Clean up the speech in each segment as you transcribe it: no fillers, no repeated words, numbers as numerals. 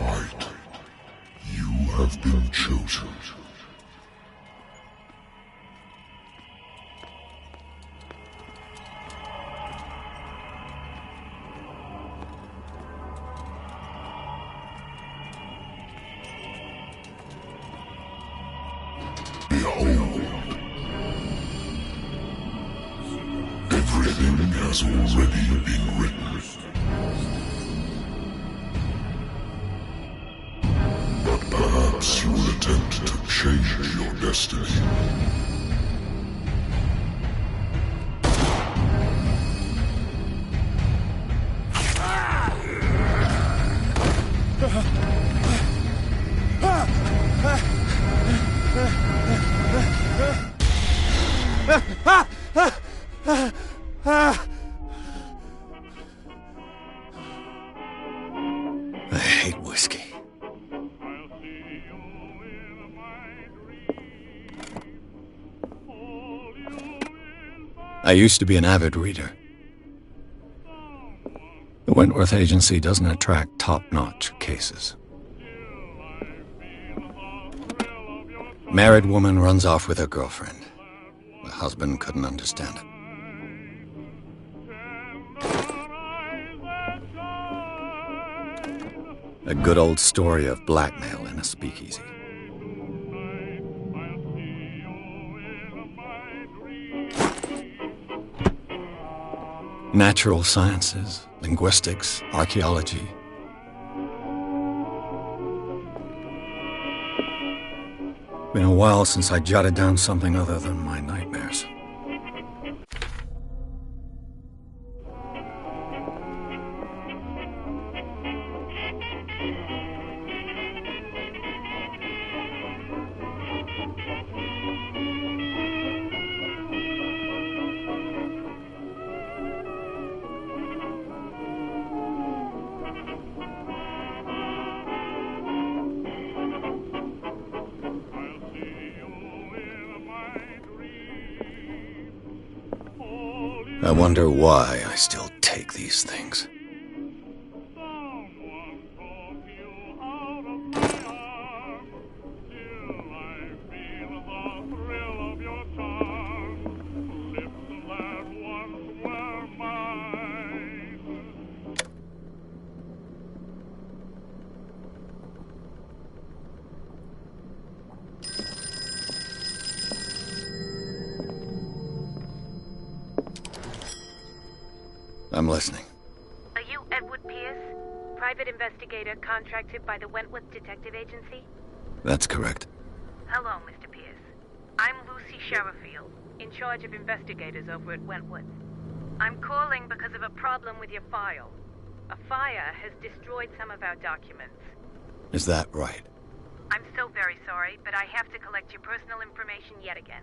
fight. You have been chosen. Behold. Everything has already been written. But perhaps you will attempt to change your destiny. I hate whiskey. I used to be an avid reader. The Wentworth Agency doesn't attract top-notch cases. Married woman runs off with her girlfriend. The husband couldn't understand it. A good old story of blackmail in a speakeasy. Natural sciences, linguistics, archaeology. Been a while since I jotted down something other than my nightmares. I wonder why I still take these things. I'm listening. Are you Edward Pierce, private investigator contracted by the Wentworth Detective Agency? That's correct. Hello, Mr. Pierce. I'm Lucy Sherrifield, in charge of investigators over at Wentworth. I'm calling because of a problem with your file. A fire has destroyed some of our documents. Is that right? I'm so very sorry, but I have to collect your personal information yet again.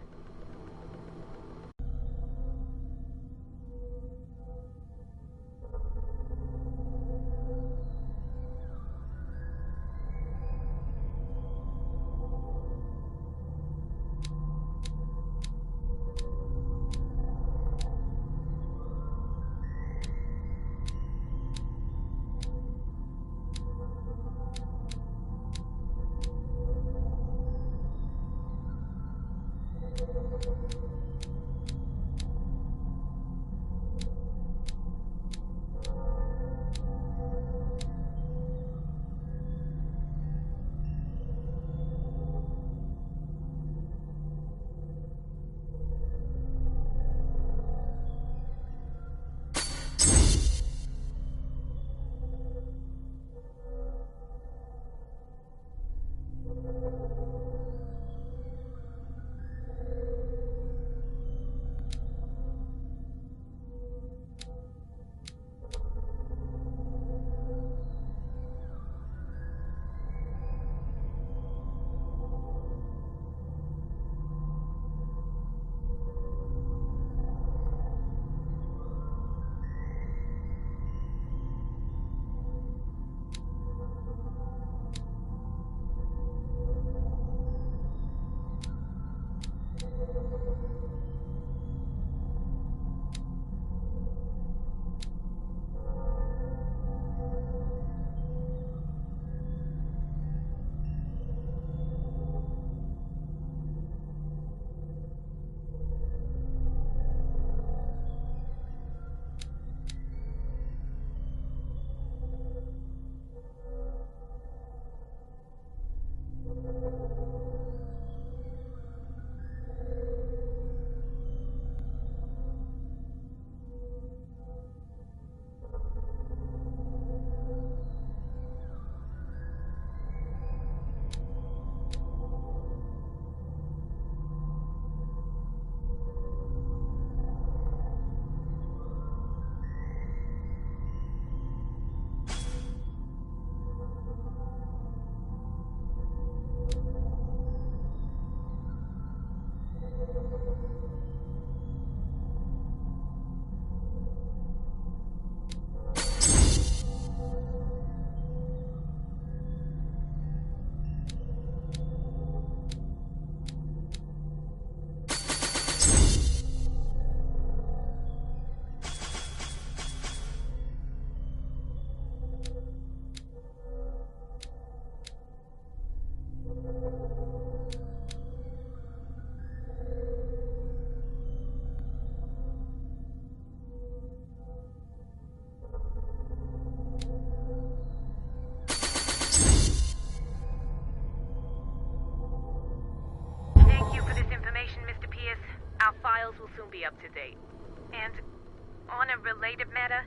soon be up to date. And on a related matter,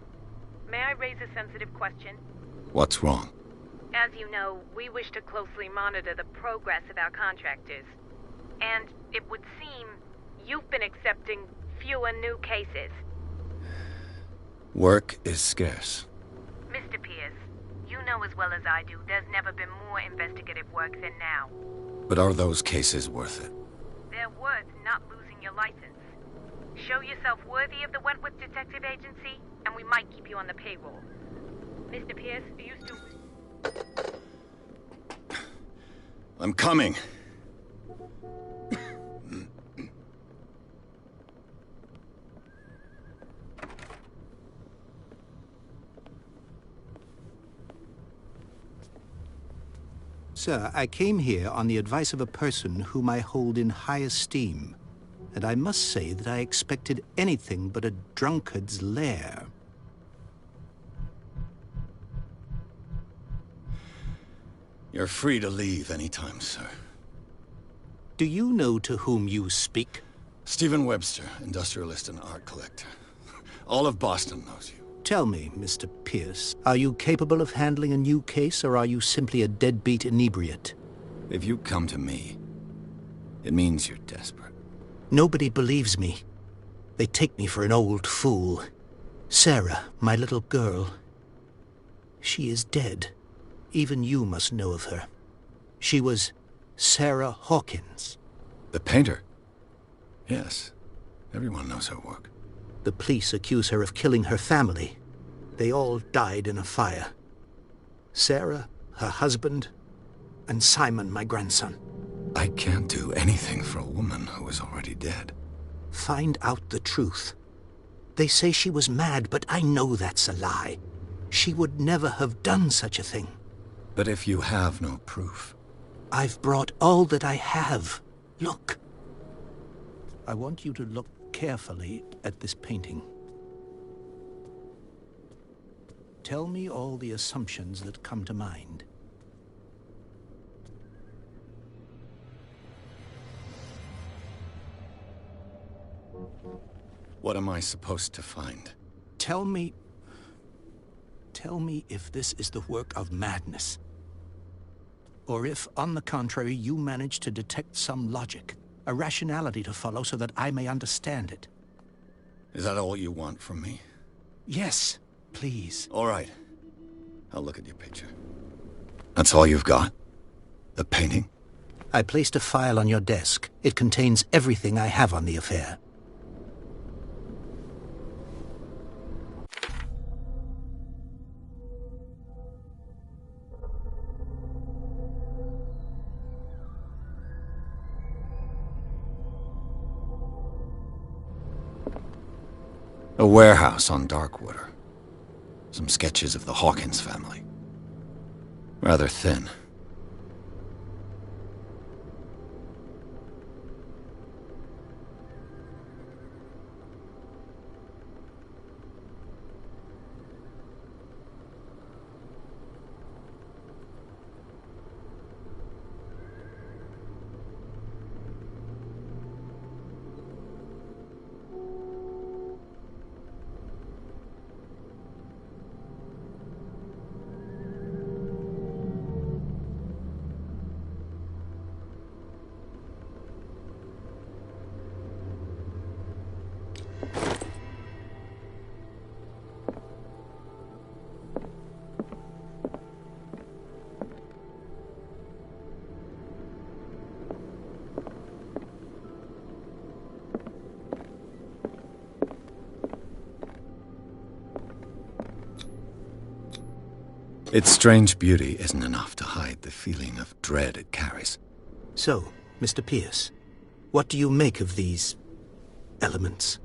may I raise a sensitive question? What's wrong? As you know, we wish to closely monitor the progress of our contractors. And it would seem you've been accepting fewer new cases. Work is scarce. Mr. Pierce, you know as well as I do there's never been more investigative work than now. But are those cases worth it? They're worth not losing your license. Show yourself worthy of the Wentworth Detective Agency, and we might keep you on the payroll. Mr. Pierce, are you still... I'm coming. Sir, I came here on the advice of a person whom I hold in high esteem, and I must say that I expected anything but a drunkard's lair. You're free to leave anytime, sir. Do you know to whom you speak? Stephen Webster, industrialist and art collector. All of Boston knows you. Tell me, Mr. Pierce, are you capable of handling a new case, or are you simply a deadbeat inebriate? If you come to me, it means you're desperate. Nobody believes me. They take me for an old fool. Sarah, my little girl, she is dead. Even you must know of her. She was Sarah Hawkins. The painter? Yes. Everyone knows her work. The police accuse her of killing her family. They all died in a fire. Sarah, her husband, and Simon, my grandson. I can't do anything for a woman who is already dead. Find out the truth. They say she was mad, but I know that's a lie. She would never have done such a thing. But if you have no proof... I've brought all that I have. Look. I want you to look carefully at this painting. Tell me all the assumptions that come to mind. What am I supposed to find? Tell me if this is the work of madness. Or if, on the contrary, you manage to detect some logic, a rationality to follow so that I may understand it. Is that all you want from me? Yes, please. All right. I'll look at your picture. That's all you've got? The painting? I placed a file on your desk. It contains everything I have on the affair. A warehouse on Darkwater. Some sketches of the Hawkins family. Rather thin. Its strange beauty isn't enough to hide the feeling of dread it carries. So, Mr. Pierce, what do you make of these elements?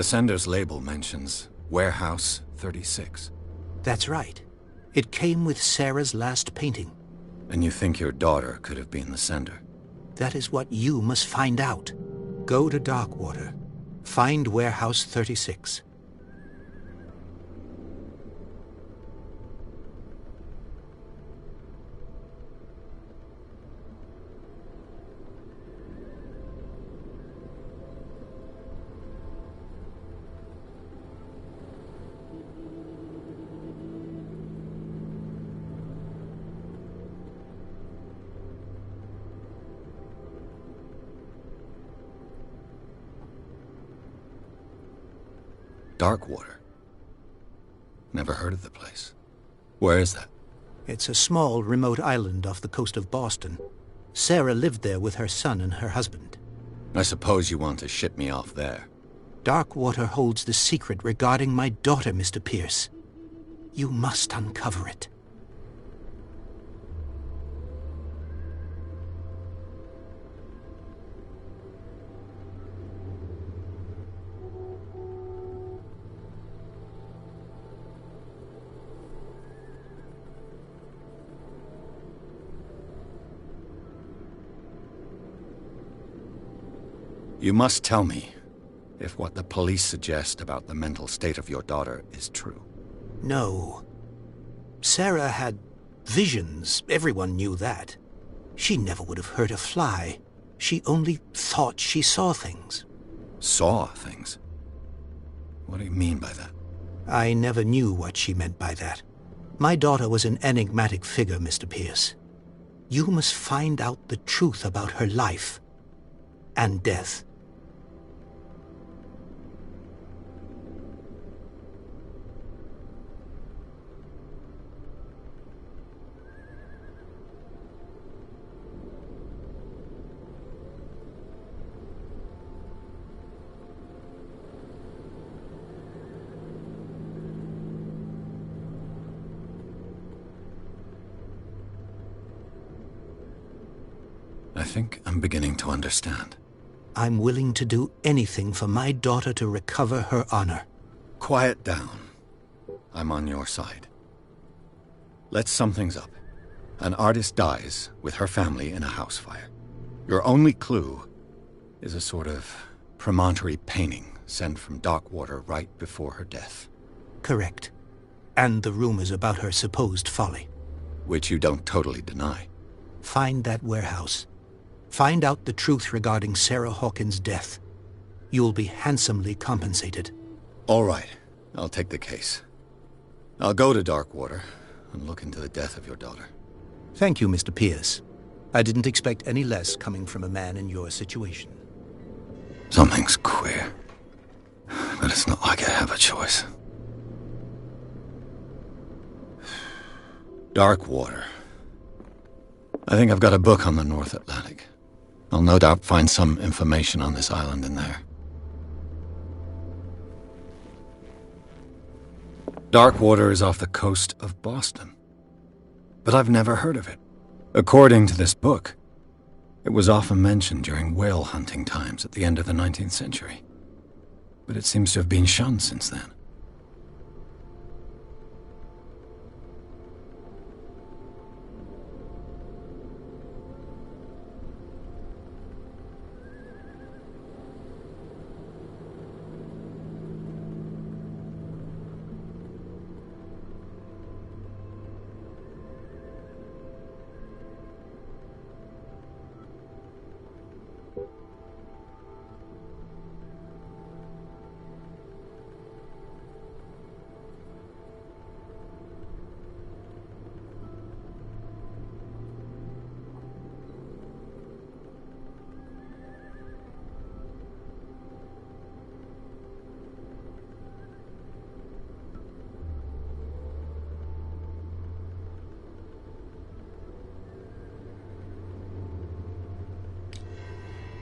The sender's label mentions Warehouse 36. That's right. It came with Sarah's last painting. And you think your daughter could have been the sender? That is what you must find out. Go to Darkwater. Find Warehouse 36. Darkwater? Never heard of the place. Where is that? It's a small, remote island off the coast of Boston. Sarah lived there with her son and her husband. I suppose you want to ship me off there. Darkwater holds the secret regarding my daughter, Mr. Pierce. You must uncover it. You must tell me if what the police suggest about the mental state of your daughter is true. No. Sarah had visions. Everyone knew that. She never would have hurt a fly. She only thought she saw things. Saw things? What do you mean by that? I never knew what she meant by that. My daughter was an enigmatic figure, Mr. Pierce. You must find out the truth about her life and death. I think I'm beginning to understand. I'm willing to do anything for my daughter to recover her honor. Quiet down. I'm on your side. Let's sum things up. An artist dies with her family in a house fire. Your only clue is a sort of promontory painting sent from Darkwater right before her death. Correct. And the rumors about her supposed folly. Which you don't totally deny. Find that warehouse. Find out the truth regarding Sarah Hawkins' death. You'll be handsomely compensated. All right. I'll take the case. I'll go to Darkwater and look into the death of your daughter. Thank you, Mr. Pierce. I didn't expect any less coming from a man in your situation. Something's queer. But it's not like I have a choice. Darkwater. I think I've got a book on the North Atlantic. I'll no doubt find some information on this island in there. Darkwater is off the coast of Boston. But I've never heard of it. According to this book, it was often mentioned during whale hunting times at the end of the 19th century. But it seems to have been shunned since then.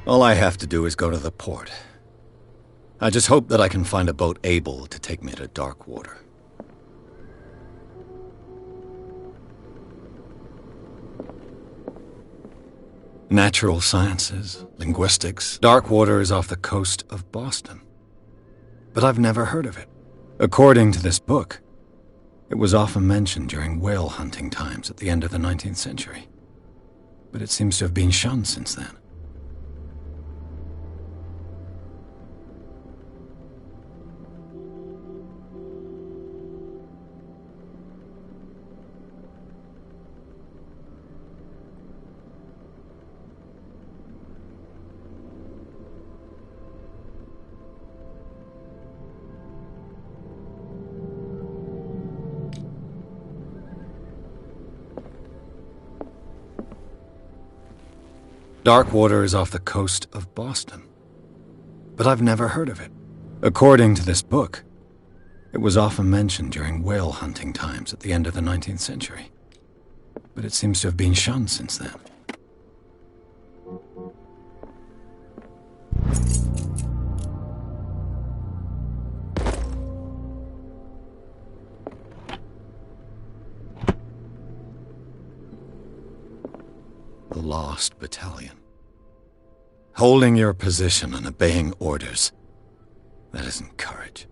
All I have to do is go to the port. I just hope that I can find a boat able to take me to dark water. Natural sciences, linguistics. Dark water is off the coast of Boston. But I've never heard of it. According to this book, it was often mentioned during whale hunting times at the end of the 19th century. But it seems to have been shunned since then. Dark water is off the coast of Boston. But I've never heard of it. According to this book, it was often mentioned during whale hunting times at the end of the 19th century. But it seems to have been shunned since then. The Lost Battalion. Holding your position and obeying orders. That isn't courage.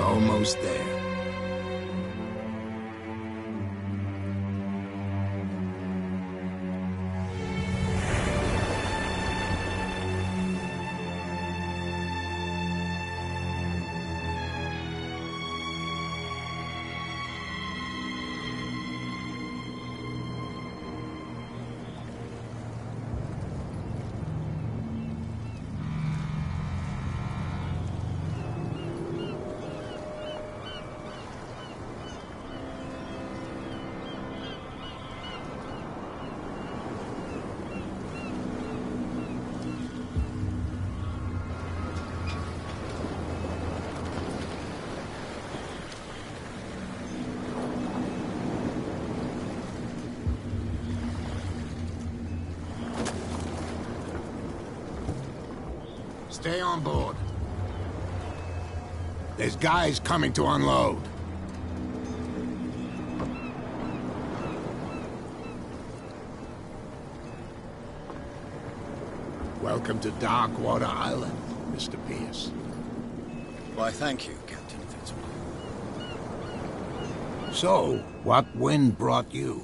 Almost there. Stay on board. There's guys coming to unload. Welcome to Darkwater Island, Mr. Pierce. Why, thank you, Captain Fitzroy. So, what wind brought you?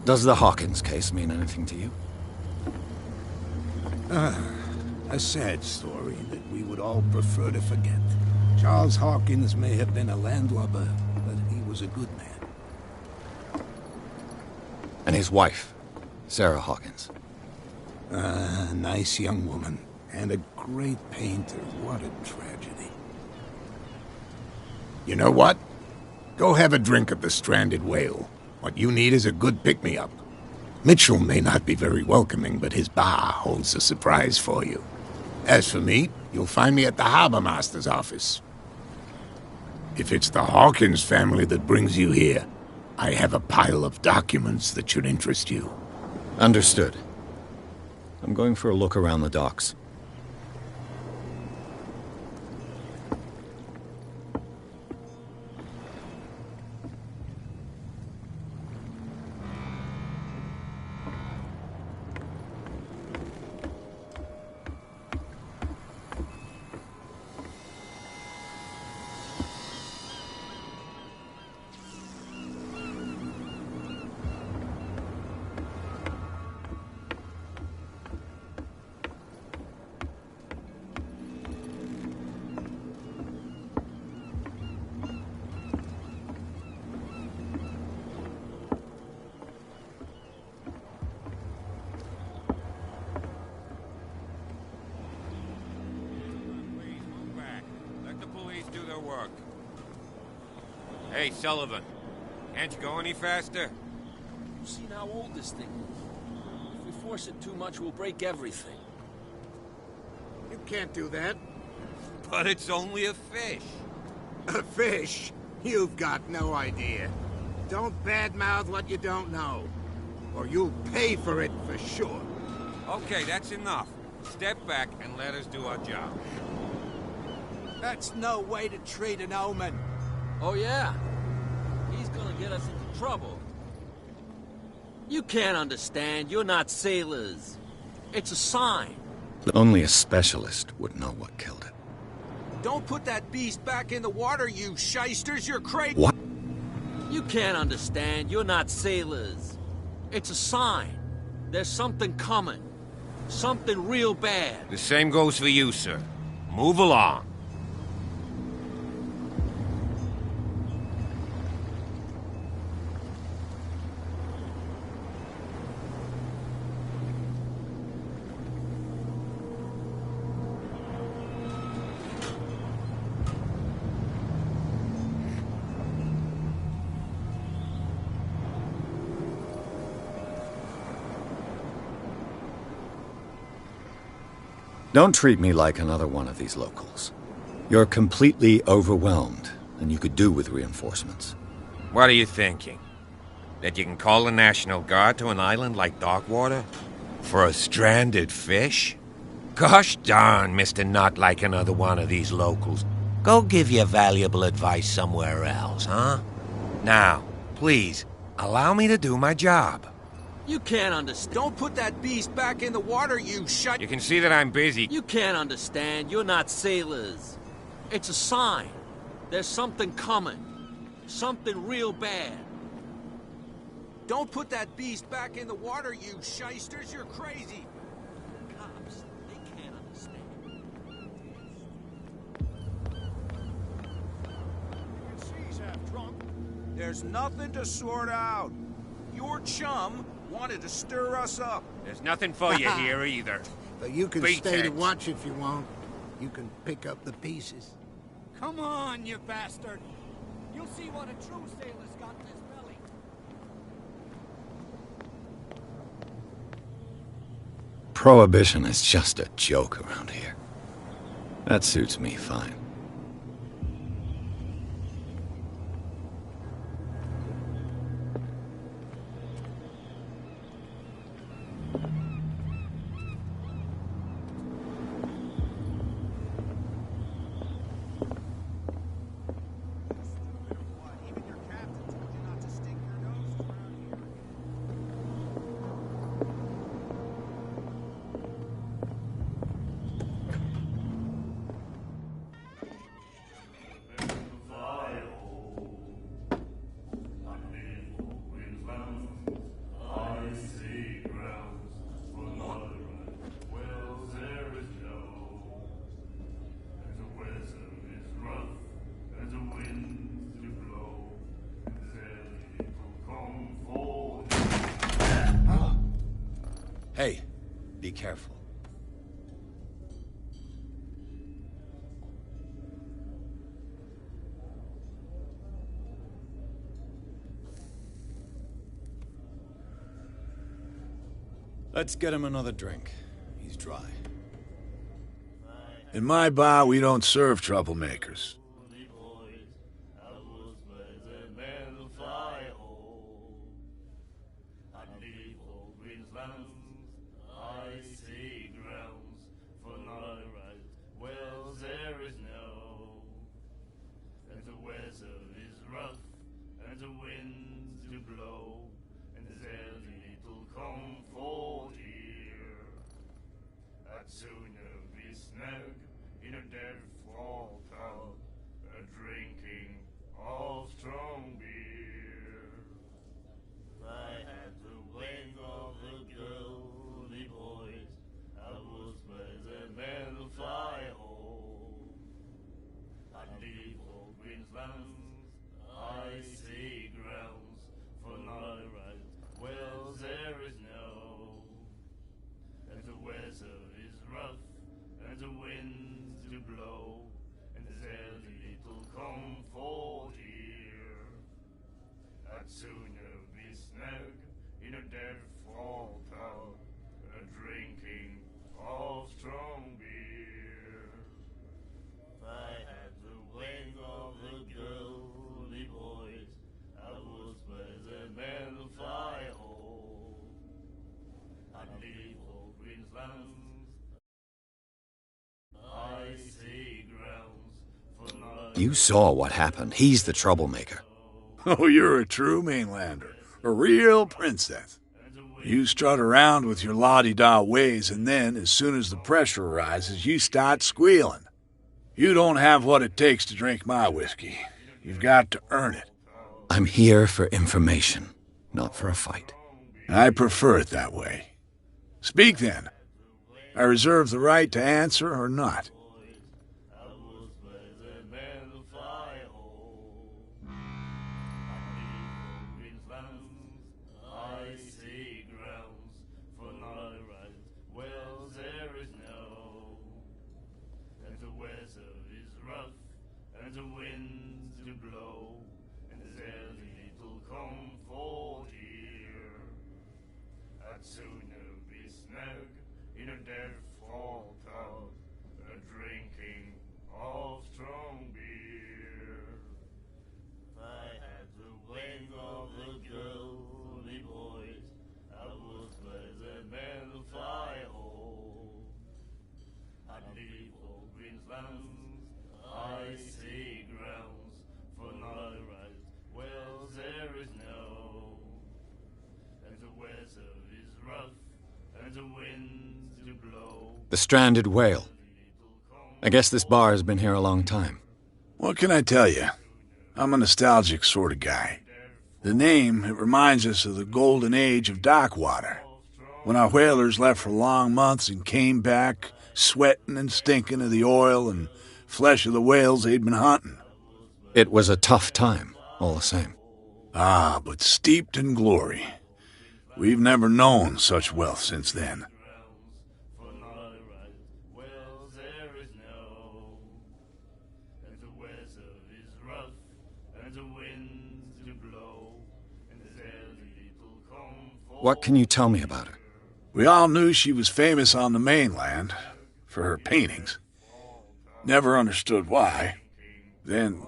Does the Hawkins case mean anything to you? A sad story that we would all prefer to forget. Charles Hawkins may have been a landlubber, but he was a good man. And his wife, Sarah Hawkins. A nice young woman, and a great painter. What a tragedy. You know what? Go have a drink at the Stranded Whale. What you need is a good pick-me-up. Mitchell may not be very welcoming, but his bar holds a surprise for you. As for me, you'll find me at the Harbor Master's office. If it's the Hawkins family that brings you here, I have a pile of documents that should interest you. Understood. I'm going for a look around the docks. Do their work. Hey, Sullivan. Can't you go any faster? You've seen how old this thing is. If we force it too much, we'll break everything. You can't do that. But it's only a fish. A fish? You've got no idea. Don't badmouth what you don't know, or you'll pay for it for sure. Okay, that's enough. Step back and let us do our job. That's no way to treat an omen. Oh, yeah? He's gonna get us into trouble. You can't understand. You're not sailors. It's a sign. Only a specialist would know what killed it. Don't put that beast back in the water, you shysters. You're crazy. What? You can't understand. You're not sailors. It's a sign. There's something coming. Something real bad. The same goes for you, sir. Move along. Don't treat me like another one of these locals. You're completely overwhelmed, and you could do with reinforcements. What are you thinking? That you can call the National Guard to an island like Darkwater? For a stranded fish? Gosh darn, Mr. Not like another one of these locals. Go give your valuable advice somewhere else, huh? Now, please, allow me to do my job. You can't understand. Don't put that beast back in the water, you You can see that I'm busy. You can't understand. You're not sailors. It's a sign. There's something coming. Something real bad. Don't put that beast back in the water, you shysters. You're crazy. Cops, they can't understand. She's half drunk. There's nothing to sort out. Your chum wanted to stir us up. There's nothing for you here either. But you can Beat stay to it. watch if you want. You can pick up the pieces. Come on, you bastard! You'll see what a true sailor's got in his belly. Prohibition is just a joke around here. That suits me fine. Hey, be careful. Let's get him another drink. He's dry. In my bar, we don't serve troublemakers. You saw what happened. He's the troublemaker. Oh, you're a true mainlander. A real princess. You strut around with your la-di-da ways, and then, as soon as the pressure arises, you start squealing. You don't have what it takes to drink my whiskey. You've got to earn it. I'm here for information, not for a fight. I prefer it that way. Speak then. I reserve the right to answer or not. The stranded whale. I guess this bar has been here a long time. What can I tell you? I'm a nostalgic sort of guy. The name, it reminds us of the golden age of dockwater, when our whalers left for long months and came back sweating and stinking of the oil and flesh of the whales they'd been hunting. It was a tough time, all the same. Ah, but steeped in glory. We've never known such wealth since then. What can you tell me about her? We all knew she was famous on the mainland for her paintings. Never understood why. Then,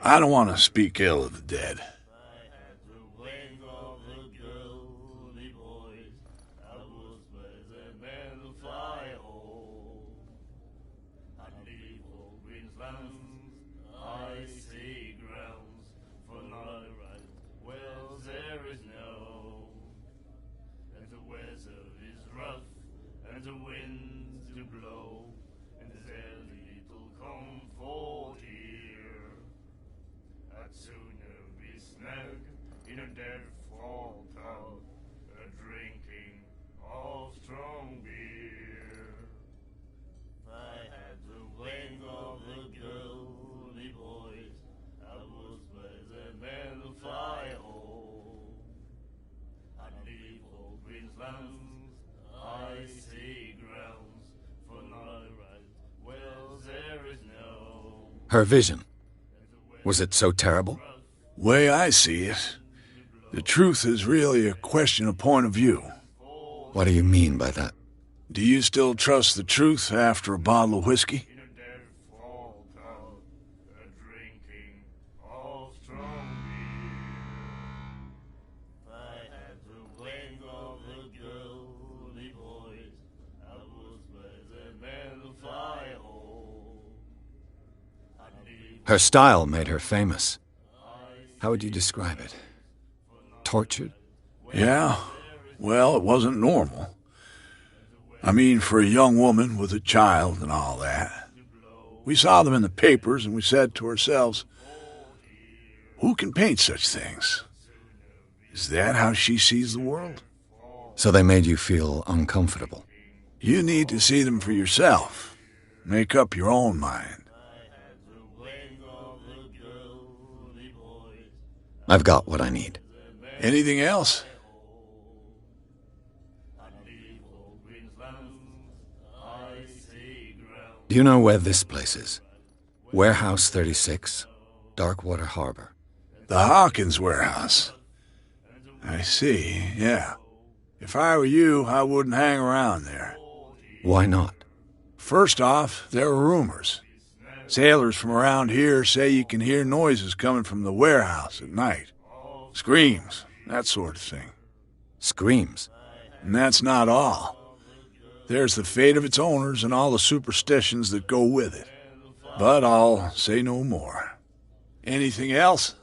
I don't want to speak ill of the dead. Queensland. Her vision. Was it so terrible? Way I see it, the truth is really a question of point of view. What do you mean by that? Do you still trust the truth after a bottle of whiskey? Her style made her famous. How would you describe it? Tortured? Yeah. Well, it wasn't normal. I mean, for a young woman with a child and all that. We saw them in the papers and we said to ourselves, who can paint such things? Is that how she sees the world? So they made you feel uncomfortable? You need to see them for yourself. Make up your own mind. I've got what I need. Anything else? Do you know where this place is? Warehouse 36, Darkwater Harbor. The Hawkins warehouse. I see, yeah. If I were you, I wouldn't hang around there. Why not? First off, there are rumors. Sailors from around here say you can hear noises coming from the warehouse at night. Screams, that sort of thing. Screams? And that's not all. There's the fate of its owners and all the superstitions that go with it. But I'll say no more. Anything else?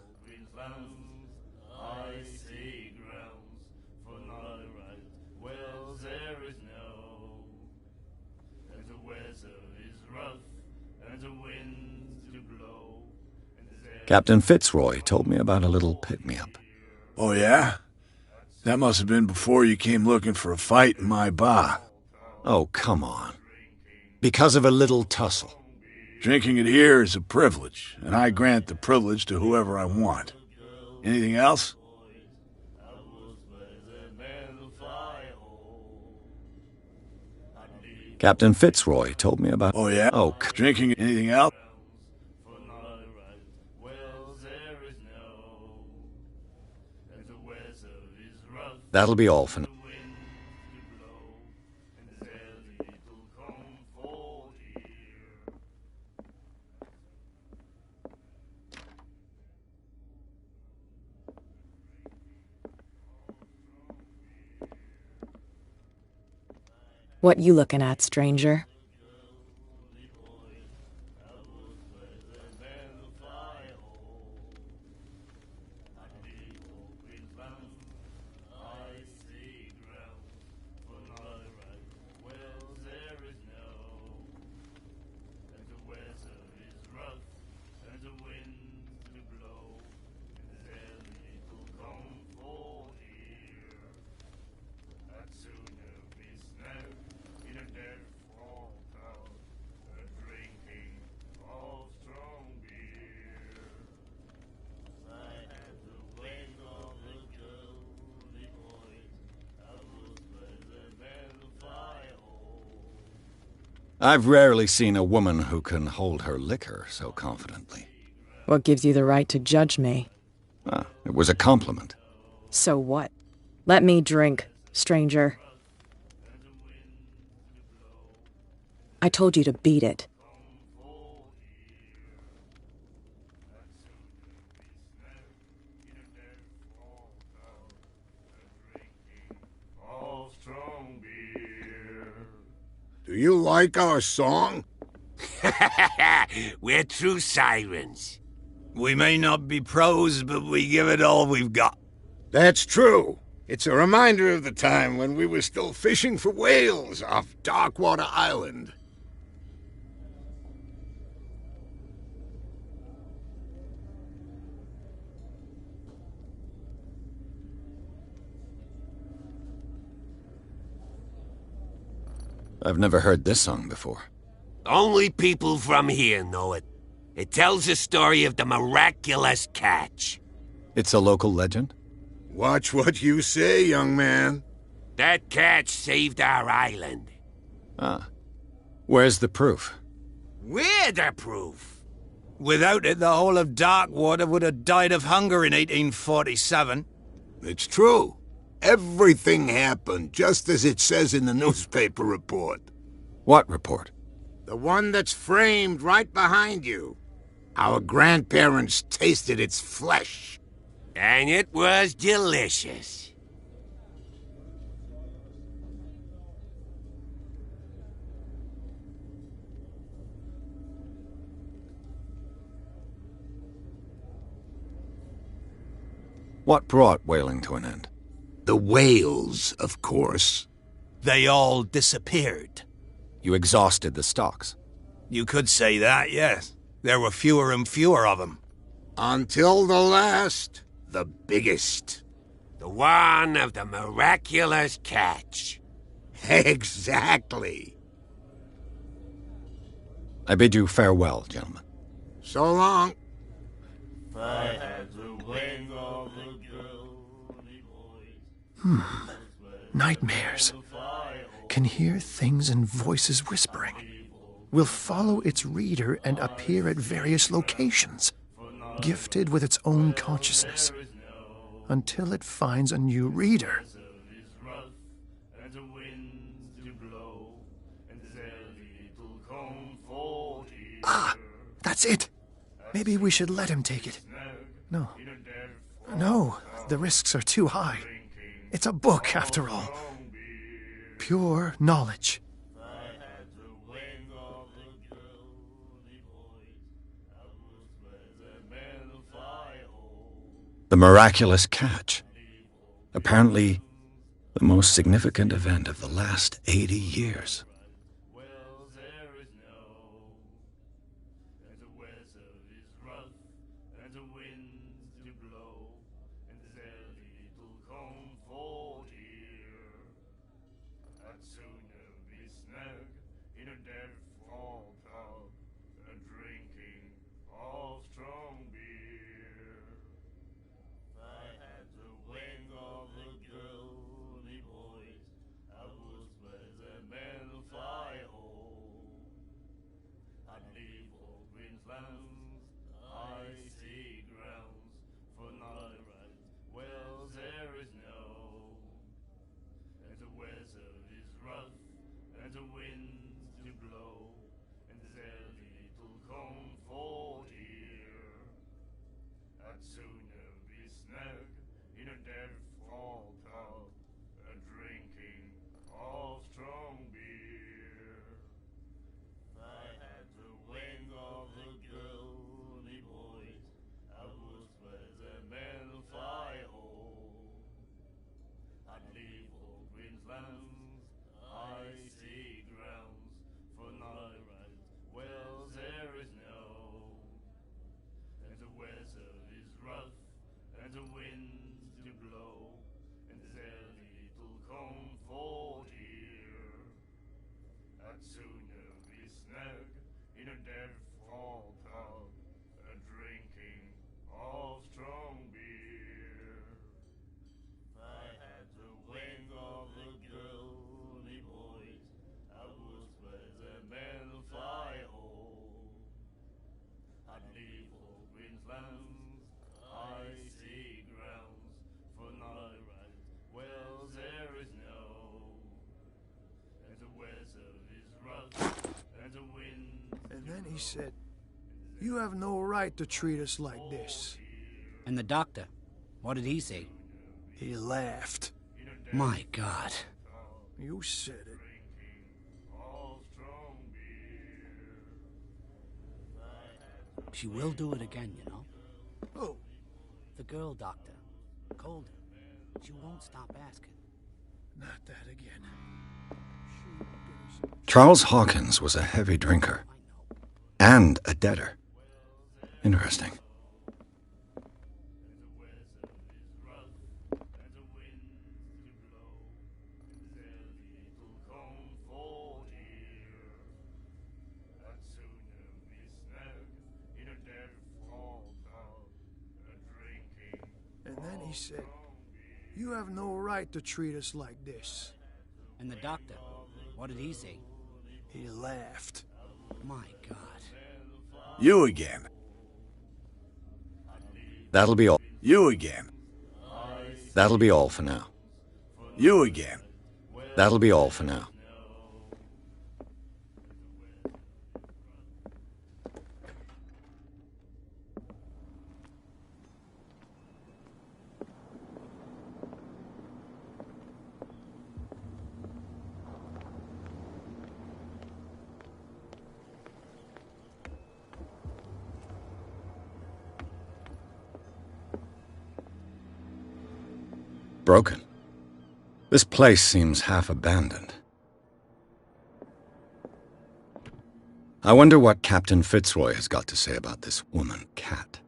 Captain Fitzroy told me about a little pick-me-up. Oh, yeah? That must have been before you came looking for a fight in my bar. Oh, come on. Because of a little tussle. Drinking it here is a privilege, and I grant the privilege to whoever I want. Anything else? Captain Fitzroy told me about... Oh, yeah? Oh, drinking anything else? That'll be all for now. What you looking at, stranger? I've rarely seen a woman who can hold her liquor so confidently. What gives you the right to judge me? It was a compliment. So what? Let me drink, stranger. I told you to beat it. Do you like our song? We're true sirens. We may not be pros, but we give it all we've got. That's true. It's a reminder of the time when we were still fishing for whales off Darkwater Island. I've never heard this song before. Only people from here know it. It tells the story of the miraculous catch. It's a local legend? Watch what you say, young man. That catch saved our island. Where's the proof? We're the proof. Without it, the whole of Darkwater would have died of hunger in 1847. It's true. Everything happened just as it says in the newspaper report. What report? The one that's framed right behind you. Our grandparents tasted its flesh. And it was delicious. What brought whaling to an end? The whales, of course. They all disappeared. You exhausted the stocks. You could say that, yes. There were fewer and fewer of them. Until the last, the biggest. The one of the miraculous catch. Exactly. I bid you farewell, gentlemen. So long. Nightmares. Can hear things and voices whispering. Will follow its reader and appear at various locations, gifted with its own consciousness, until it finds a new reader. Ah, that's it. Maybe we should let him take it. No. No, the risks are too high. It's a book, after all. Pure knowledge. The miraculous catch. Apparently, the most significant event of the last 80 years. And then he said, "You have no right to treat us like this." And the doctor, what did he say? He laughed. My God. You said it. She will do it again, you know. Oh. The girl doctor. Colder. She won't stop asking. Not that again. Charles Hawkins was a heavy drinker. And a debtor. Interesting. And then he said, "You have no right to treat us like this." And the doctor, what did he say? He laughed. My God. You again. That'll be all. You again. That'll be all for now. You again. That'll be all for now. Broken. This place seems half abandoned. I wonder what Captain Fitzroy has got to say about this woman, Cat.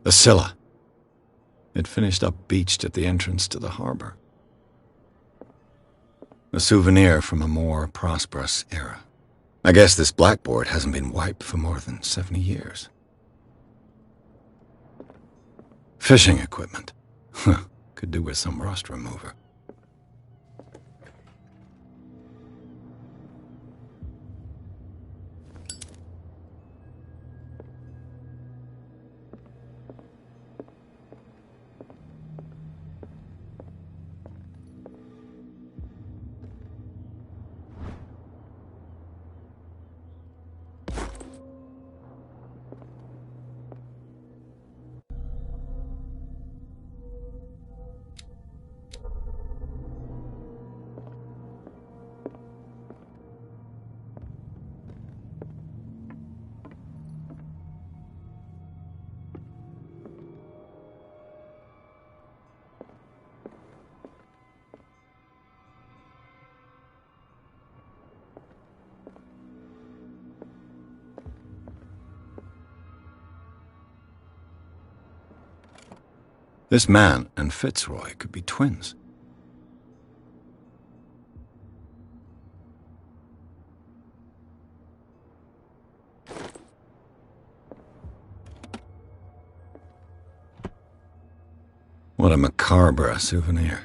The Scylla. It finished up beached at the entrance to the harbor. A souvenir from a more prosperous era. I guess this blackboard hasn't been wiped for more than 70 years. Fishing equipment. Could do with some rust remover. This man and Fitzroy could be twins. What a macabre souvenir.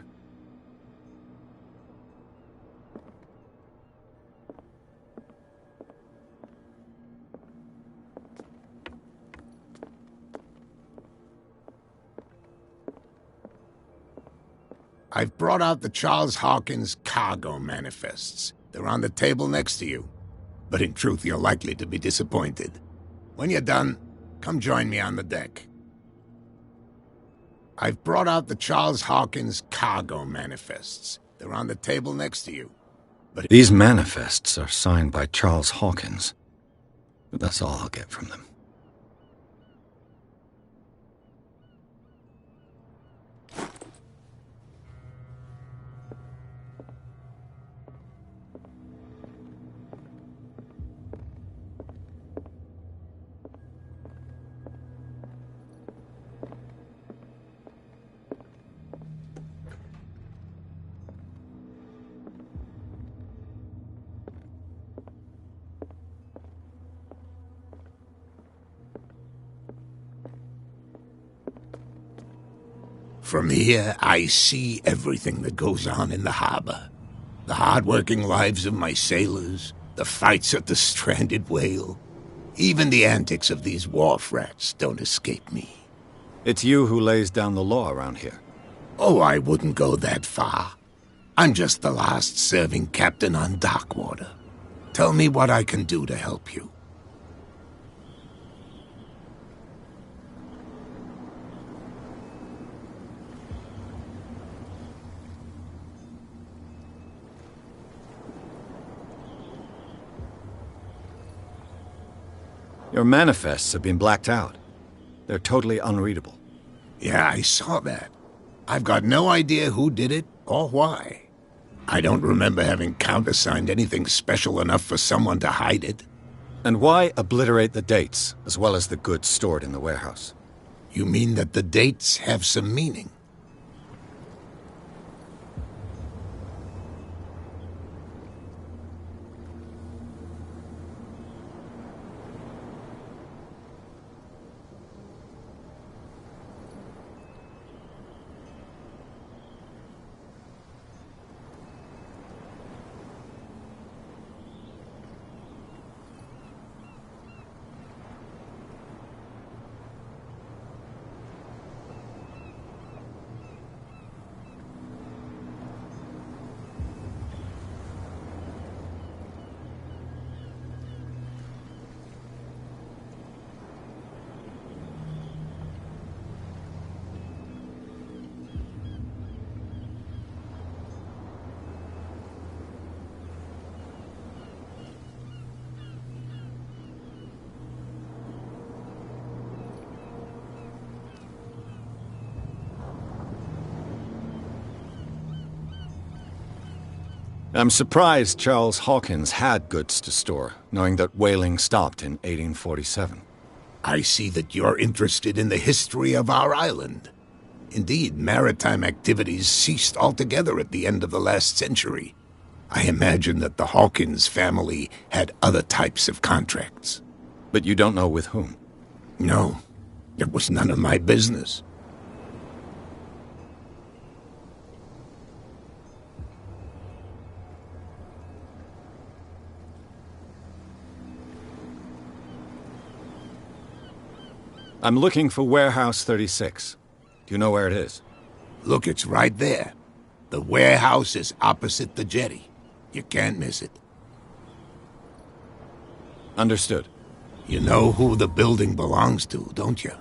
I've brought out the Charles Hawkins cargo manifests. They're on the table next to you. But in truth, you're likely to be disappointed. When you're done, come join me on the deck. I've brought out the Charles Hawkins cargo manifests. They're on the table next to you. But these manifests are signed by Charles Hawkins. But that's all I'll get from them. From here, I see everything that goes on in the harbor. The hard-working lives of my sailors, the fights at the stranded whale. Even the antics of these wharf rats don't escape me. It's you who lays down the law around here. Oh, I wouldn't go that far. I'm just the last serving captain on Darkwater. Tell me what I can do to help you. Your manifests have been blacked out. They're totally unreadable. Yeah, I saw that. I've got no idea who did it or why. I don't remember having countersigned anything special enough for someone to hide it. And why obliterate the dates, as well as the goods stored in the warehouse? You mean that the dates have some meaning? I'm surprised Charles Hawkins had goods to store, knowing that whaling stopped in 1847. I see that you're interested in the history of our island. Indeed, maritime activities ceased altogether at the end of the last century. I imagine that the Hawkins family had other types of contracts. But you don't know with whom? No, it was none of my business. I'm looking for Warehouse 36. Do you know where it is? Look, it's right there. The warehouse is opposite the jetty. You can't miss it. Understood. You know who the building belongs to, don't you?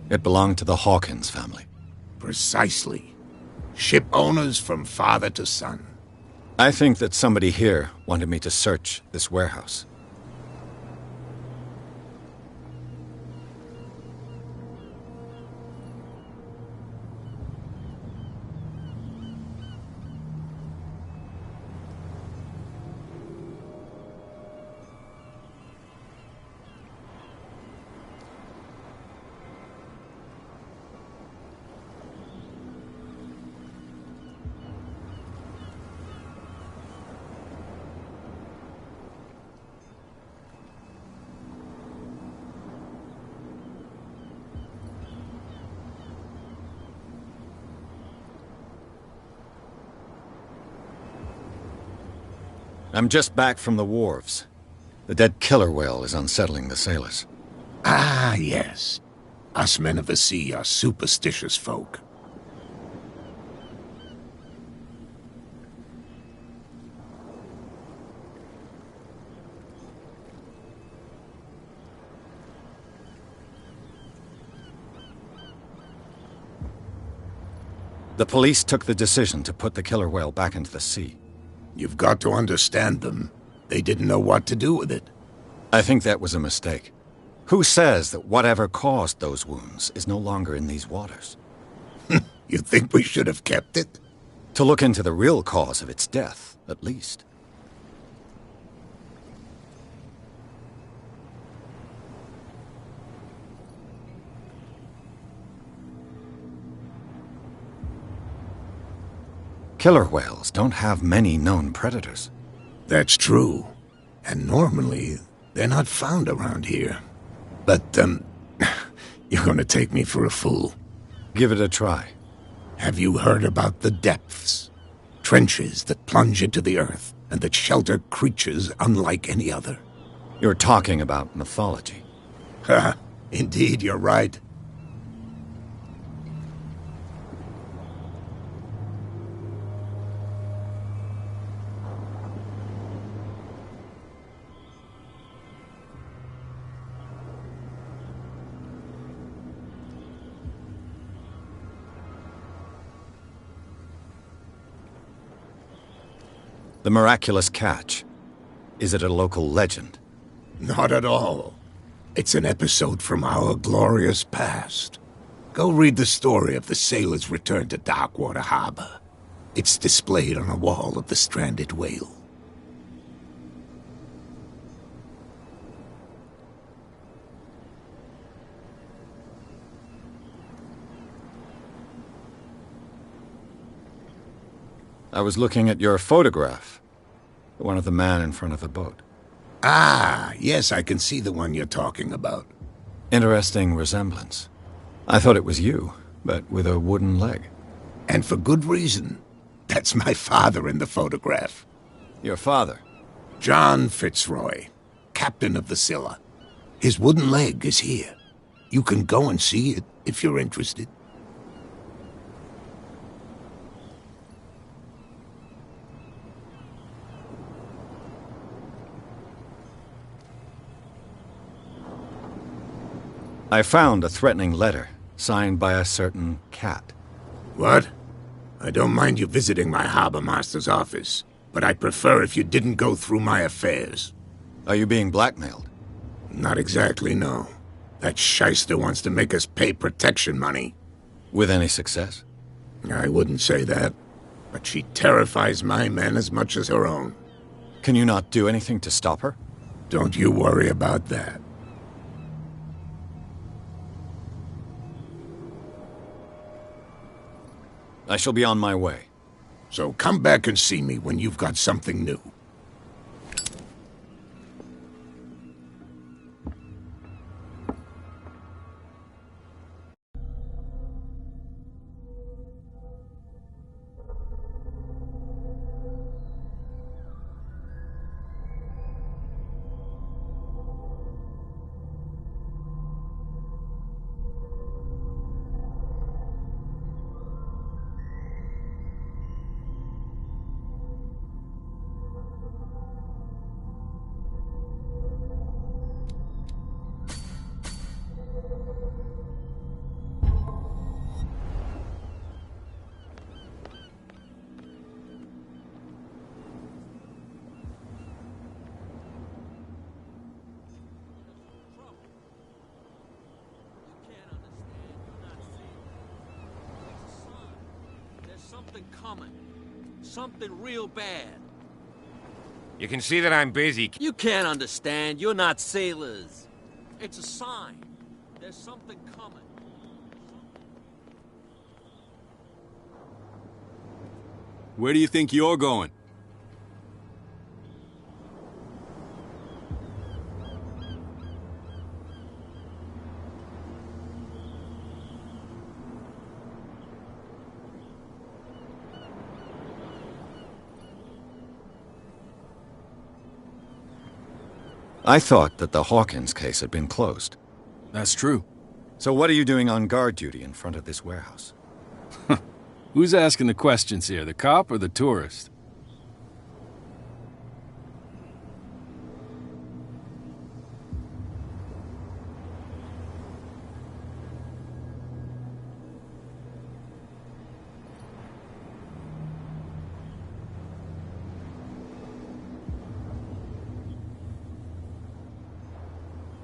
It belonged to the Hawkins family. Precisely. Ship owners from father to son. I think that somebody here wanted me to search this warehouse. I'm just back from the wharves. The dead killer whale is unsettling the sailors. Ah, yes. Us men of the sea are superstitious folk. The police took the decision to put the killer whale back into the sea. You've got to understand them. They didn't know what to do with it. I think that was a mistake. Who says that whatever caused those wounds is no longer in these waters? You think we should have kept it? To look into the real cause of its death, at least. Killer whales don't have many known predators. That's true. And normally, they're not found around here. But, you're gonna take me for a fool. Give it a try. Have you heard about the depths? Trenches that plunge into the earth and that shelter creatures unlike any other. You're talking about mythology. Ha! Indeed, you're right. The miraculous catch. Is it a local legend? Not at all. It's an episode from our glorious past. Go read the story of the sailor's return to Darkwater Harbor. It's displayed on a wall of the stranded whale. I was looking at your photograph. The one of the man in front of the boat. Ah, yes, I can see the one you're talking about. Interesting resemblance. I thought it was you, but with a wooden leg. And for good reason. That's my father in the photograph. Your father? John Fitzroy, captain of the Scylla. His wooden leg is here. You can go and see it if you're interested. I found a threatening letter, signed by a certain cat. What? I don't mind you visiting my harbor master's office, but I'd prefer if you didn't go through my affairs. Are you being blackmailed? Not exactly, no. That shyster wants to make us pay protection money. With any success? I wouldn't say that, but she terrifies my men as much as her own. Can you not do anything to stop her? Don't you worry about that. I shall be on my way. So come back and see me when you've got something new. Something coming. Something real bad. You can see that I'm busy. You can't understand. You're not sailors. It's a sign. There's something coming. Where do you think you're going? I thought that the Hawkins case had been closed. That's true. So what are you doing on guard duty in front of this warehouse? Who's asking the questions here, the cop or the tourist?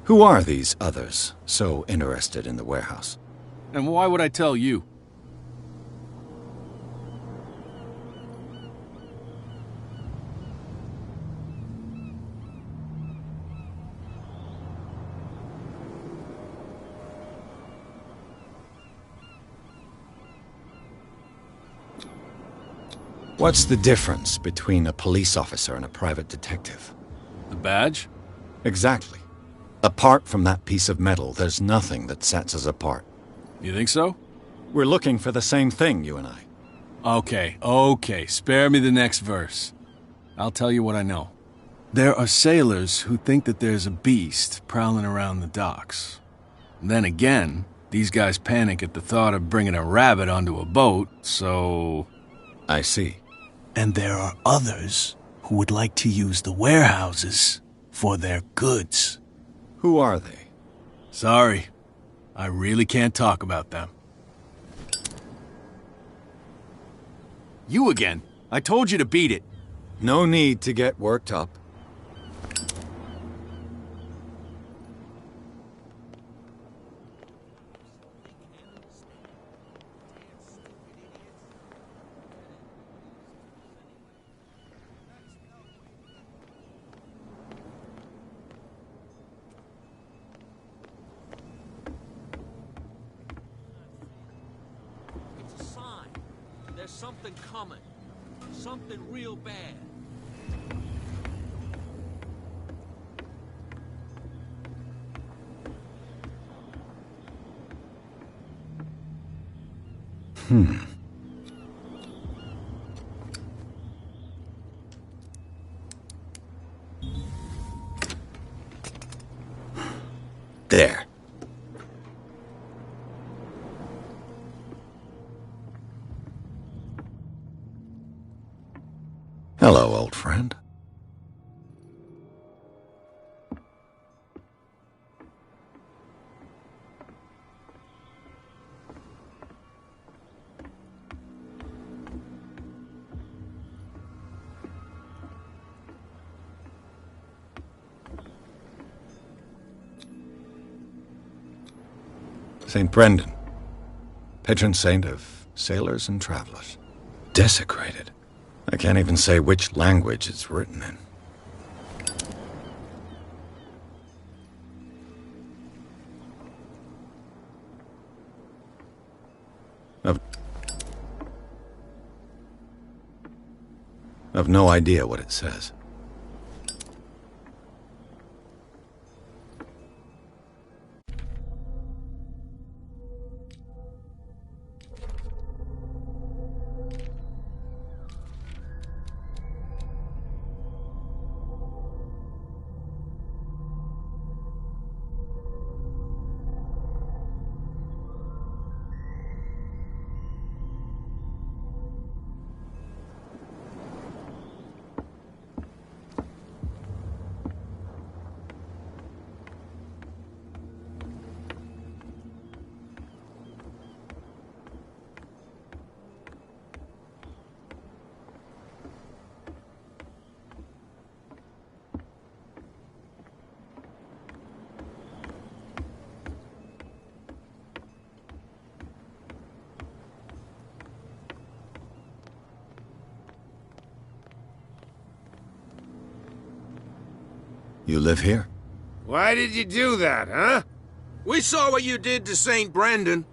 Who are these others so interested in the warehouse? And why would I tell you? What's the difference between a police officer and a private detective? The badge? Exactly. Apart from that piece of metal, there's nothing that sets us apart. You think so? We're looking for the same thing, you and I. Okay. Spare me the next verse. I'll tell you what I know. There are sailors who think that there's a beast prowling around the docks. Then again, these guys panic at the thought of bringing a rabbit onto a boat, so... I see. And there are others who would like to use the warehouses for their goods. Who are they? Sorry. I really can't talk about them. You again. I told you to beat it. No need to get worked up. It's a sign. There's something coming. Something real bad. Hello, old friend. St. Brendan, patron saint of sailors and travelers. Desecrated. I can't even say which language it's written in. I've no idea what it says. You live here? Why did you do that, huh? We saw what you did to St. Brendan.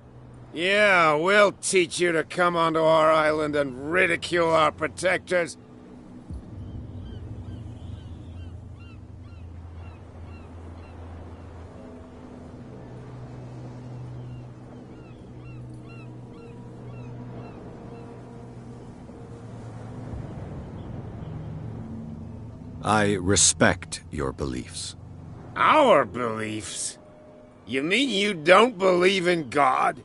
Yeah, we'll teach you to come onto our island and ridicule our protectors. I respect your beliefs. Our beliefs? You mean you don't believe in God?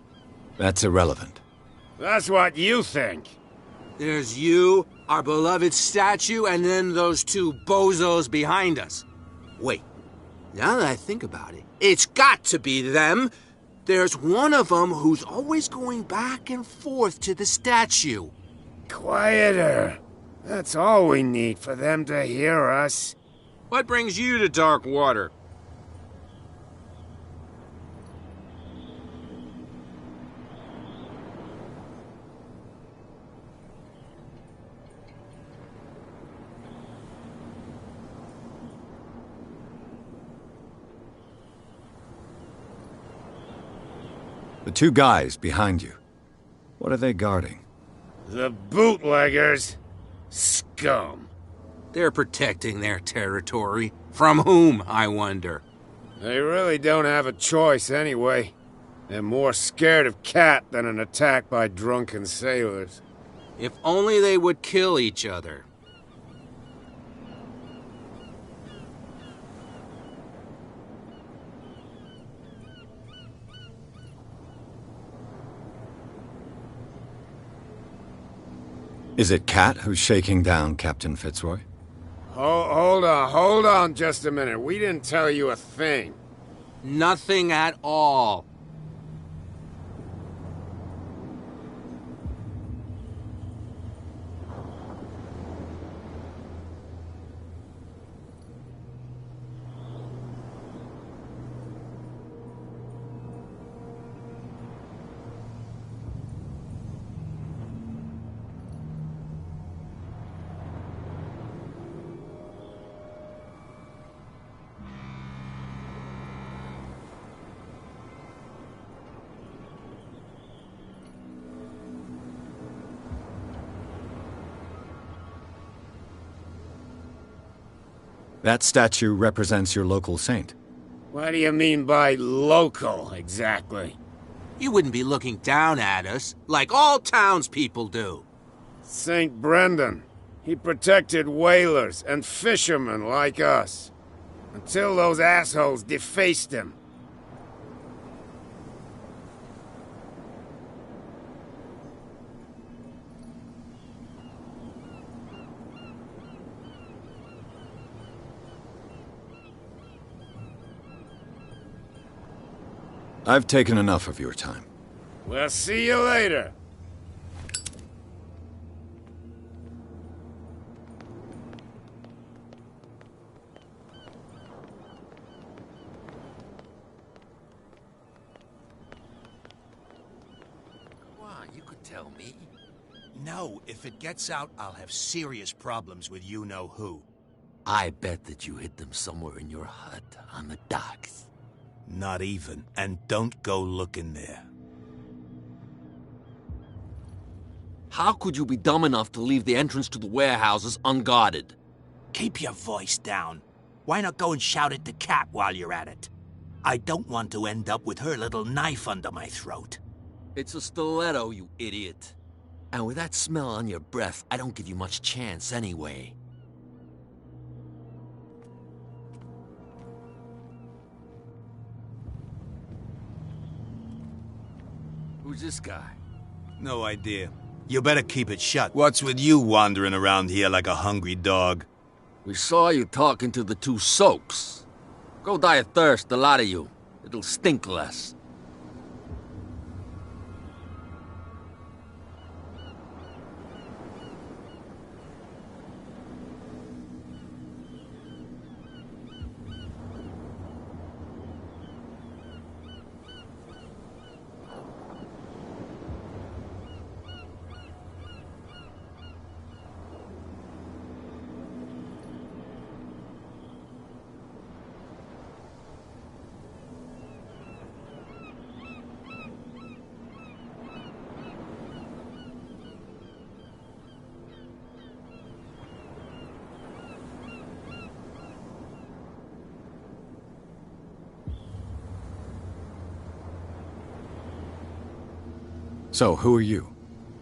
That's irrelevant. That's what you think. There's you, our beloved statue, and then those two bozos behind us. Wait, now that I think about it, it's got to be them. There's one of them who's always going back and forth to the statue. Quieter. That's all we need for them to hear us. What brings you to Darkwater? The two guys behind you. What are they guarding? The bootleggers. Scum. They're protecting their territory. From whom, I wonder? They really don't have a choice anyway. They're more scared of Cat than an attack by drunken sailors. If only they would kill each other. Is it Cat who's shaking down Captain Fitzroy? Hold on just a minute. We didn't tell you a thing. Nothing at all. That statue represents your local saint. What do you mean by local, exactly? You wouldn't be looking down at us, like all townspeople do. St. Brendan. He protected whalers and fishermen like us. Until those assholes defaced him. I've taken enough of your time. We'll see you later. You could tell me. No, if it gets out, I'll have serious problems with you-know-who. I bet that you hid them somewhere in your hut on the docks. Not even. And don't go looking there. How could you be dumb enough to leave the entrance to the warehouses unguarded? Keep your voice down. Why not go and shout at the cat while you're at it? I don't want to end up with her little knife under my throat. It's a stiletto, you idiot. And with that smell on your breath, I don't give you much chance anyway. Who's this guy? No idea. You better keep it shut. What's with you wandering around here like a hungry dog? We saw you talking to the two soaks. Go die of thirst, the lot of you. It'll stink less. So, who are you?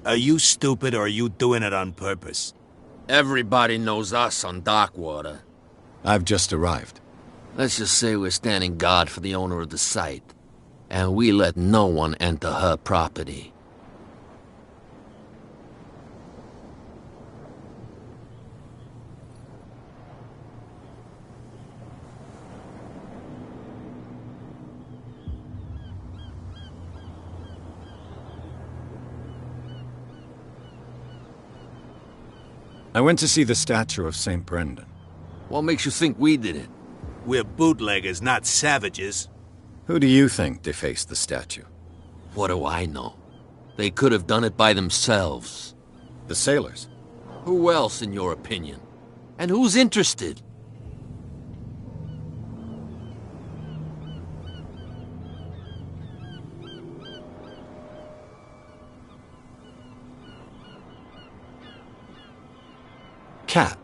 Are you stupid or are you doing it on purpose? Everybody knows us on Darkwater. I've just arrived. Let's just say we're standing guard for the owner of the site. And we let no one enter her property. I went to see the statue of St. Brendan. What makes you think we did it? We're bootleggers, not savages. Who do you think defaced the statue? What do I know? They could have done it by themselves. The sailors? Who else, in your opinion? And who's interested? Kat.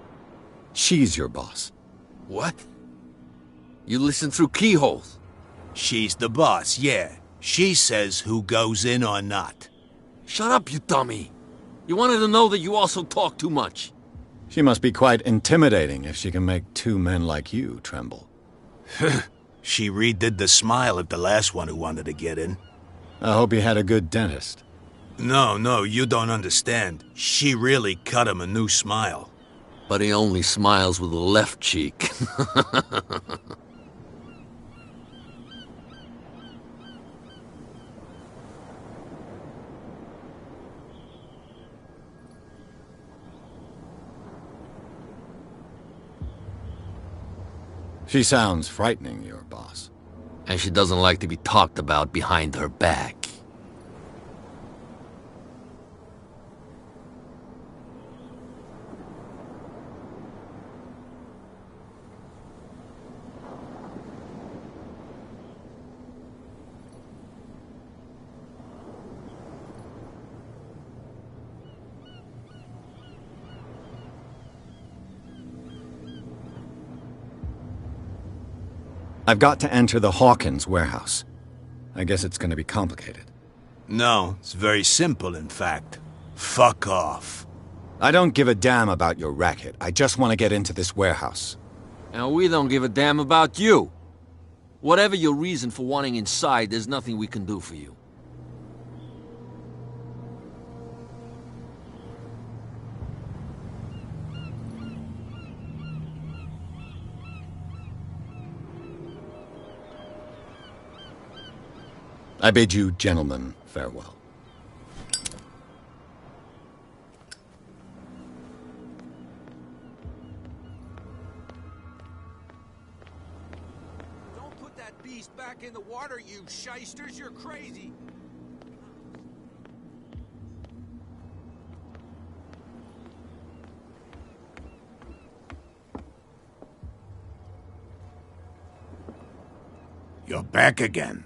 She's your boss. What? You listen through keyholes? She's the boss, yeah. She says who goes in or not. Shut up, you dummy. You wanted to know that you also talk too much. She must be quite intimidating if she can make two men like you tremble. She redid the smile at the last one who wanted to get in. I hope he had a good dentist. No, you don't understand. She really cut him a new smile. But he only smiles with the left cheek. She sounds frightening, your boss. And she doesn't like to be talked about behind her back. I've got to enter the Hawkins warehouse. I guess it's going to be complicated. No, it's very simple, in fact. Fuck off. I don't give a damn about your racket. I just want to get into this warehouse. And we don't give a damn about you. Whatever your reason for wanting inside, there's nothing we can do for you. I bid you gentlemen farewell. Don't put that beast back in the water, you shysters. You're crazy. You're back again.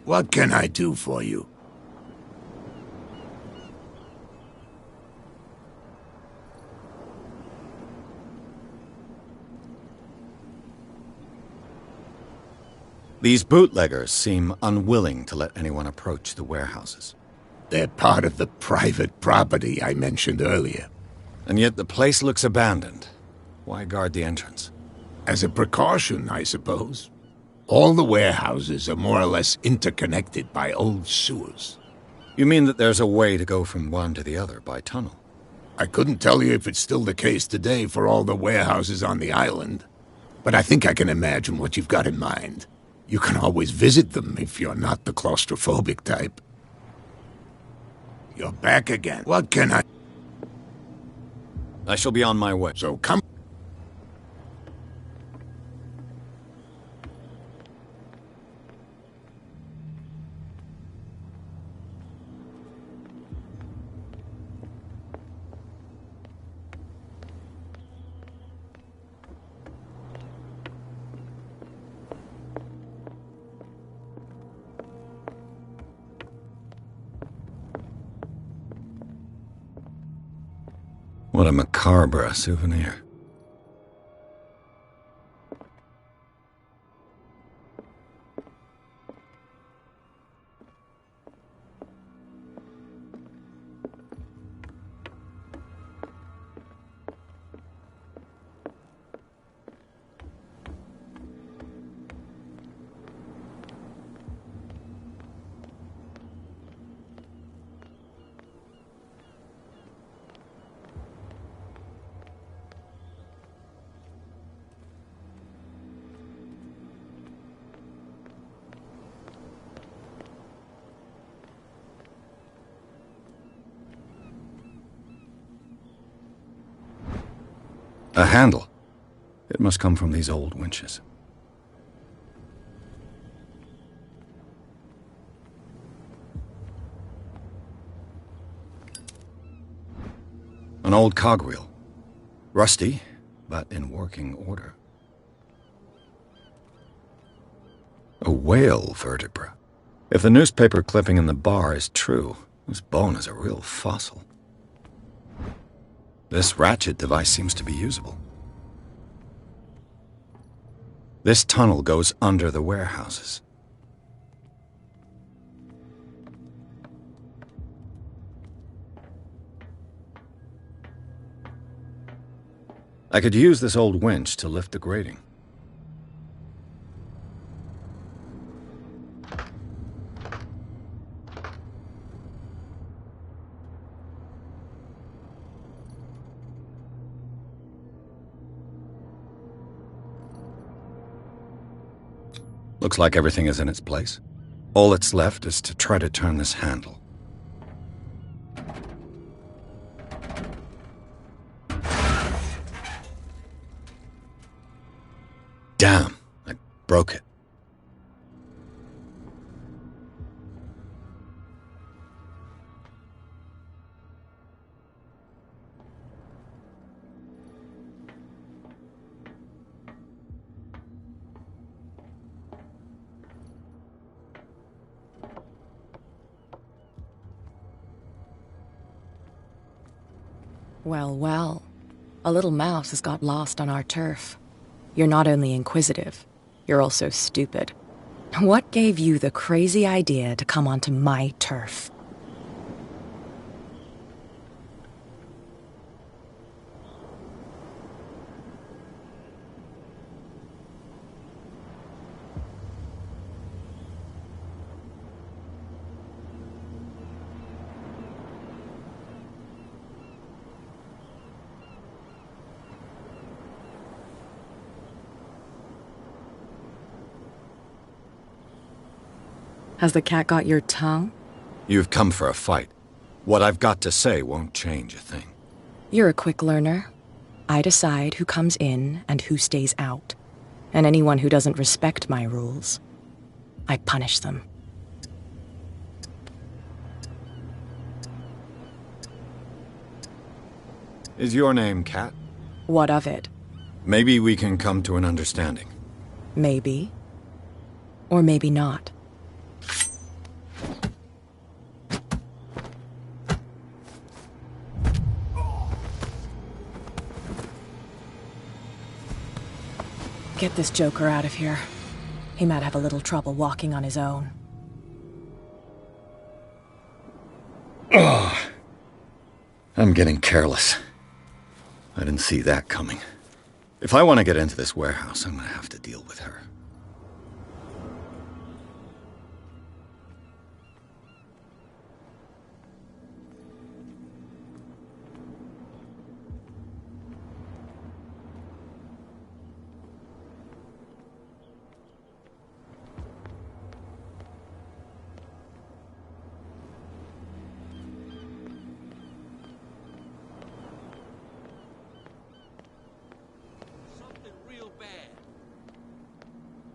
What can I do for you? These bootleggers seem unwilling to let anyone approach the warehouses. They're part of the private property I mentioned earlier. And yet the place looks abandoned. Why guard the entrance? As a precaution, I suppose. All the warehouses are more or less interconnected by old sewers. You mean that there's a way to go from one to the other by tunnel? I couldn't tell you if it's still the case today for all the warehouses on the island, but I think I can imagine what you've got in mind. You can always visit them if you're not the claustrophobic type. You're back again. What can I shall be on my way. So come. What a macabre souvenir. A handle. It must come from these old winches. An old cogwheel. Rusty, but in working order. A whale vertebra. If the newspaper clipping in the bar is true, this bone is a real fossil. This ratchet device seems to be usable. This tunnel goes under the warehouses. I could use this old winch to lift the grating. Looks like everything is in its place. All that's left is to try to turn this handle. Damn, I broke it. Well, well. A little mouse has got lost on our turf. You're not only inquisitive, you're also stupid. What gave you the crazy idea to come onto my turf? Has the cat got your tongue? You've come for a fight. What I've got to say won't change a thing. You're a quick learner. I decide who comes in and who stays out. And anyone who doesn't respect my rules, I punish them. Is your name Cat? What of it? Maybe we can come to an understanding. Maybe. Or maybe not. Get this joker out of here. He might have a little trouble walking on his own. Ugh. I'm getting careless. I didn't see that coming. If I want to get into this warehouse, I'm going to have to deal with her.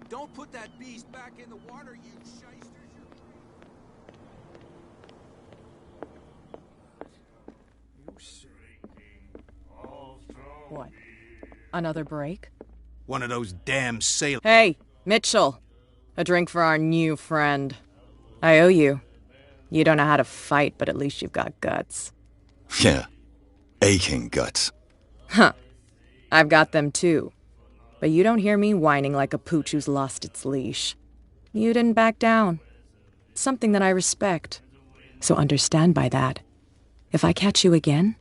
Don't put that beast back in the water, you shysters. What? Another break? One of those damn sailors. Hey, Mitchell. A drink for our new friend. I owe you. You don't know how to fight, but at least you've got guts. Yeah. Aching guts. Huh. I've got them too. But you don't hear me whining like a pooch who's lost its leash. You didn't back down. It's something that I respect. So understand by that, if I catch you again,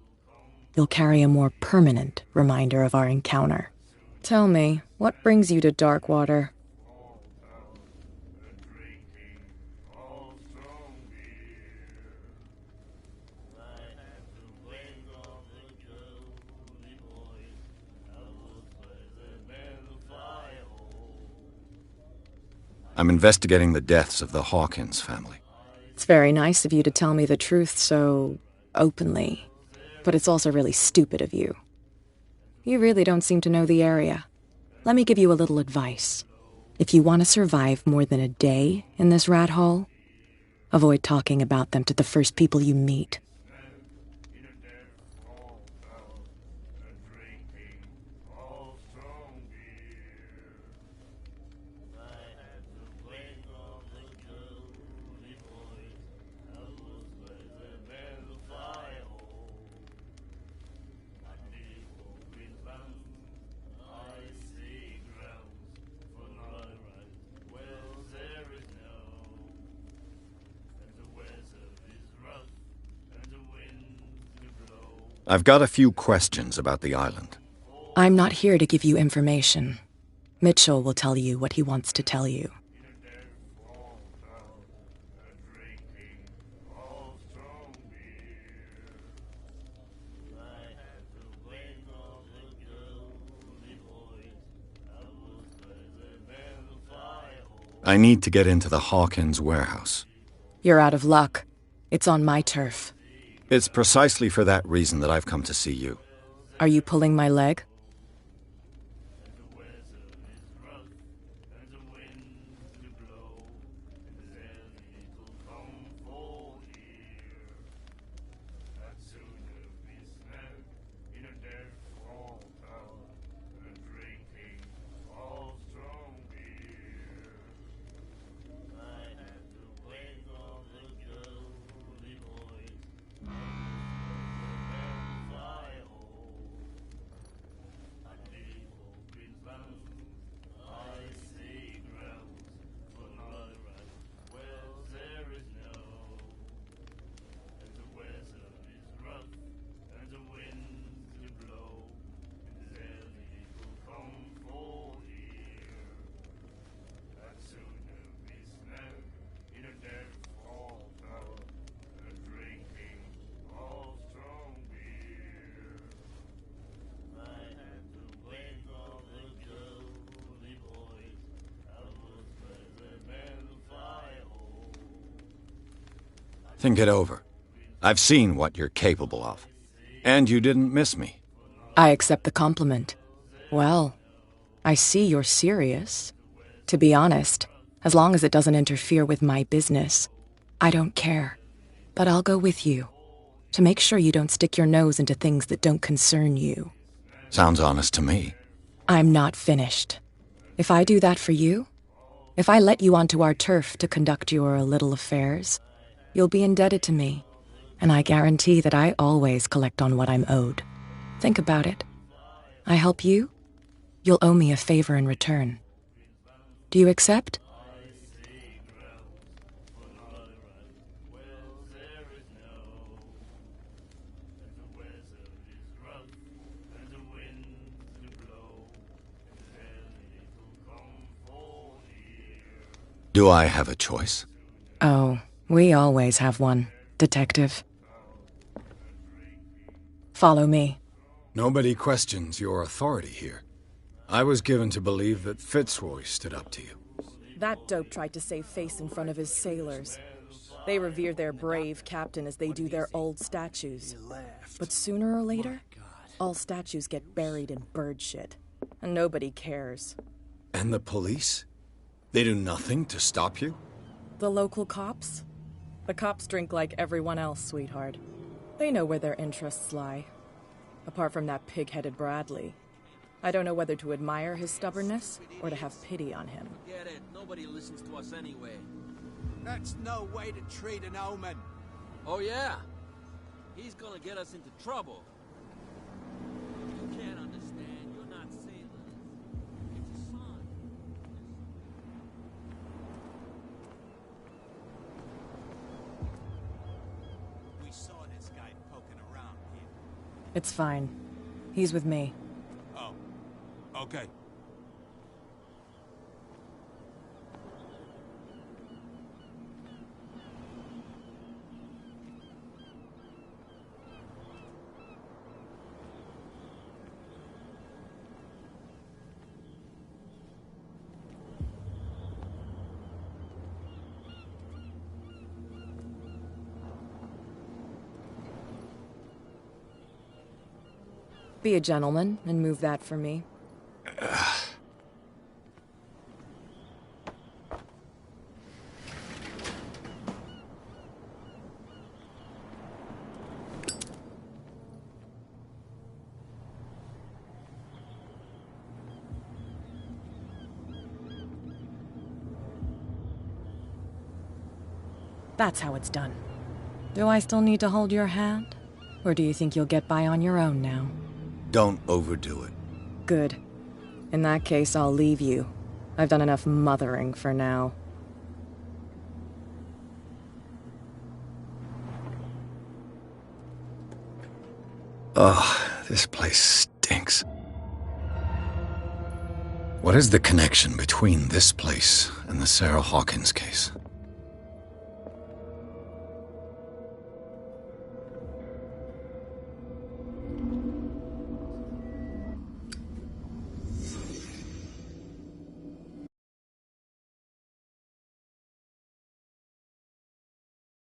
you'll carry a more permanent reminder of our encounter. Tell me, what brings you to Darkwater? I'm investigating the deaths of the Hawkins family. It's very nice of you to tell me the truth so openly, but it's also really stupid of you. You really don't seem to know the area. Let me give you a little advice. If you want to survive more than a day in this rat hole, avoid talking about them to the first people you meet. I've got a few questions about the island. I'm not here to give you information. Mitchell will tell you what he wants to tell you. I need to get into the Hawkins warehouse. You're out of luck. It's on my turf. It's precisely for that reason that I've come to see you. Are you pulling my leg? Think it over. I've seen what you're capable of. And you didn't miss me. I accept the compliment. Well, I see you're serious. To be honest, as long as it doesn't interfere with my business, I don't care. But I'll go with you, to make sure you don't stick your nose into things that don't concern you. Sounds honest to me. I'm not finished. If I do that for you, if I let you onto our turf to conduct your little affairs, you'll be indebted to me, and I guarantee that I always collect on what I'm owed. Think about it. I help you, you'll owe me a favor in return. Do you accept? Do I have a choice? Oh, we always have one, Detective. Follow me. Nobody questions your authority here. I was given to believe that Fitzroy stood up to you. That dope tried to save face in front of his sailors. They revere their brave captain as they do their old statues. But sooner or later, all statues get buried in bird shit. And nobody cares. And the police? They do nothing to stop you? The local cops? The cops drink like everyone else, sweetheart. They know where their interests lie. Apart from that pig-headed Bradley. I don't know whether to admire his stubbornness or to have pity on him. Get it. Nobody listens to us anyway. That's no way to treat an omen. Oh, yeah? He's gonna get us into trouble. You can't understand. You're not sailors. It's a sign. We saw this guy poking around here. It's fine. He's with me. Oh. Okay. Be a gentleman and move that for me. That's how it's done. Do I still need to hold your hand? Or do you think you'll get by on your own now? Don't overdo it. Good. In that case, I'll leave you. I've done enough mothering for now. Ugh, this place stinks. What is the connection between this place and the Sarah Hawkins case?